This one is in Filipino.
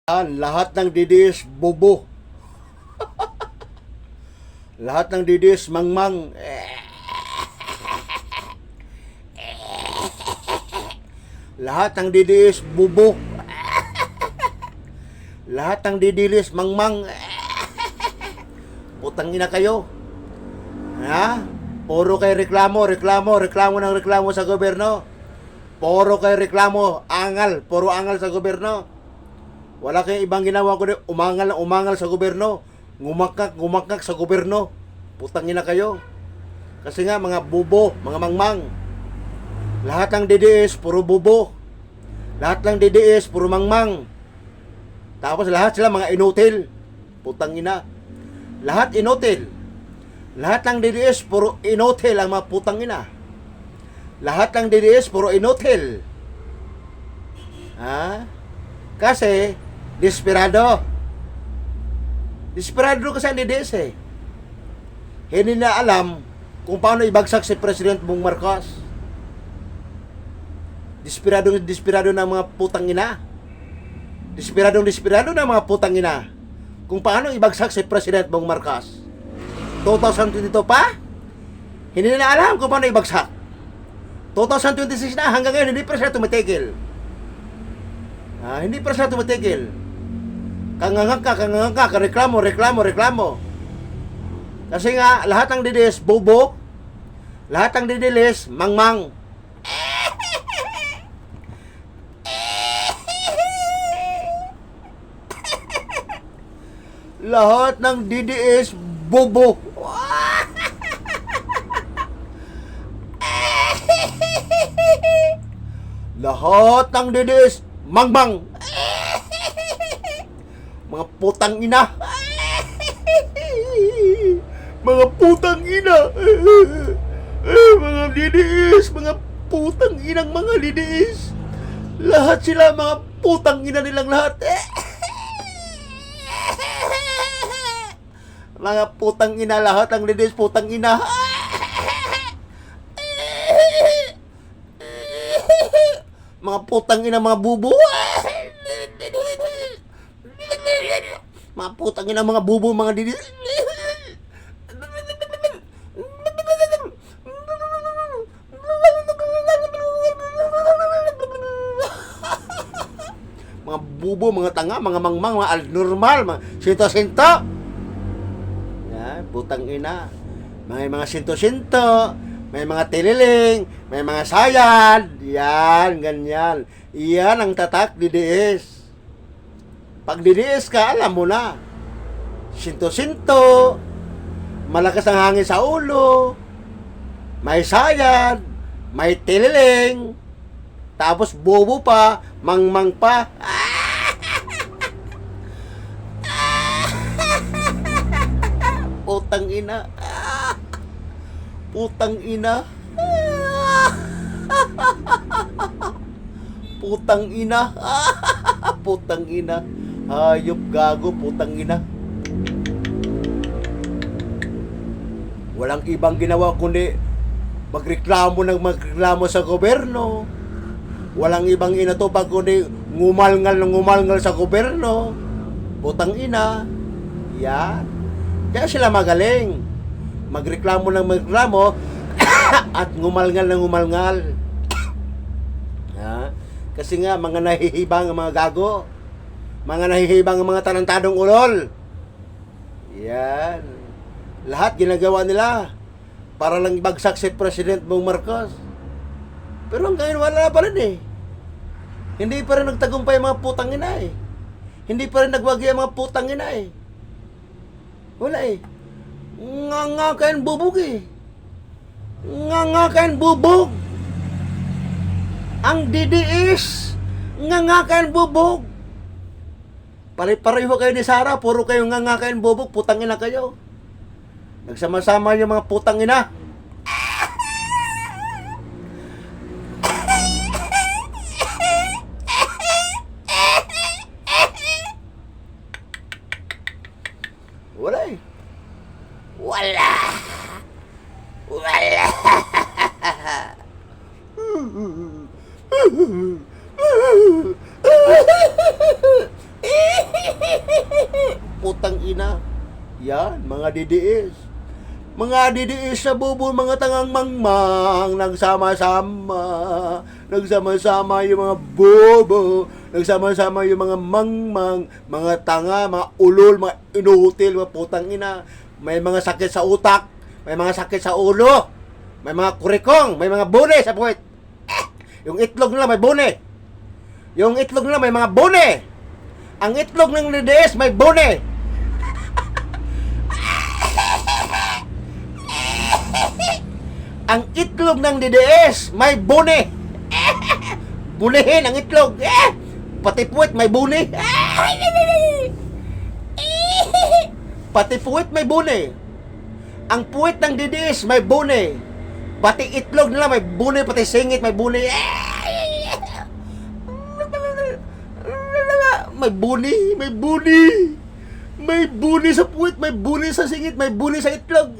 Lahat ng DDS bobo. Lahat ng DDS mangmang. Lahat ng DDS bobo. Lahat ng DDS mangmang. Putang ina kayo. Ha? Puro kayo reklamo ng reklamo sa gobyerno. Puro kayo reklamo, angal, puro angal sa gobyerno. Wala kayong ibang ginawa kundi umangal sa gobyerno. Ngumakak sa gobyerno. Putang ina kayo. Kasi nga mga bubo, mga mangmang. Lahat ng DDS puro bubo. Lahat ng DDS puro mangmang. Tapos lahat sila mga inutil. Putang ina. Lahat inutil. Lahat ng DDS puro inutil ang mga putang ina. Lahat ng DDS puro inutil. Ha? Kasi desperado kasi ang DDS eh. Hindi na alam kung paano ibagsak si President Bong Marcos. Desperado ng mga putang ina. Desperado ng mga putang ina kung paano ibagsak si President Bong Marcos. 2022 pa? Hindi na alam kung paano ibagsak. 2026 na, hanggang ngayon hindi pa siya tumitigil. Hindi pa siya tumitigil. Kangangak ka, reklamo. Kasi nga, lahat ng DDS bobo, lahat ng DDS mangmang. Lahat ng DDS bobo. Lahat ng DDS mangmang. Mga putang ina. Mga putang ina. Mga DDS, mga putang inang mga DDS. Lahat sila mga putang ina nilang lahat. Mga putang ina lahat ang DDS putang ina. Mga putang ina mga bubo. Mga putang ina mga bubo mga DDS. Mga bubo, mga tanga, mga mangmang, mga abnormal, mga sinto-sinto. Yan, putang ina. May mga sinto-sinto, may mga tililing, may mga sayad. Yan, ganyan. Yan ang tatak DDS. Pag DDS ka, alam mo na. Sinto-sinto, malakas ang hangin sa ulo, may sayad, may tililing, tapos bobo pa, mangmang pa. Putang ina. Putang ina. Putang ina. Putang ina. Hayop gago, putang ina. Walang ibang ginawa kundi magreklamo sa gobyerno. Walang ibang inatupag kundi ngumalngal sa gobyerno. Putang ina. Yan. Kaya sila magaling. Magreklamo at ngumalngal. Kasi nga mga nahihibang ang mga gago. Mga nahihibang ang mga talentadong ulol. Yan. Lahat ginagawa nila para lang ibagsak si President Bong Marcos. Pero hanggang ngayon wala pa rin eh. Hindi pa rin nagtagumpay ang mga putang ina eh. Hindi pa rin nagwagi ang mga putang ina eh. Wala eh. Nga kain bubog eh. Nga kain bubog. Ang DDS. Nga kain bubog. Pare-pareho kayo ni Sara. Puro kayo nga kain bubog. Putang ina kayo. Nagsama-sama yung mga putang ina. Wala eh. Wala. Wala. ina. Yan, mga DDS. Mga DDS sa bubo, mga tangang mangmang, nagsama-sama. Nagsama-sama yung mga bobo. Nagsama-sama yung mga mangmang, mga tanga, mga ulol, mga inutil, mga putang ina. May mga sakit sa utak, may mga sakit sa ulo, may mga kurikong, may mga bone sa puwet. Yung itlog nila may bone. Yung itlog nila may mga bone. Ang itlog ng DDS may bone. Ang itlog ng DDS may bone. Bulihin ang itlog. Pati puwet may bone. Pati puwet may bone. Ang puwet ng DDS may bone. Pati itlog nila may bone, pati singit may bone. May bone, may bone. May bone sa puwet, may bone sa singit, may bone sa itlog.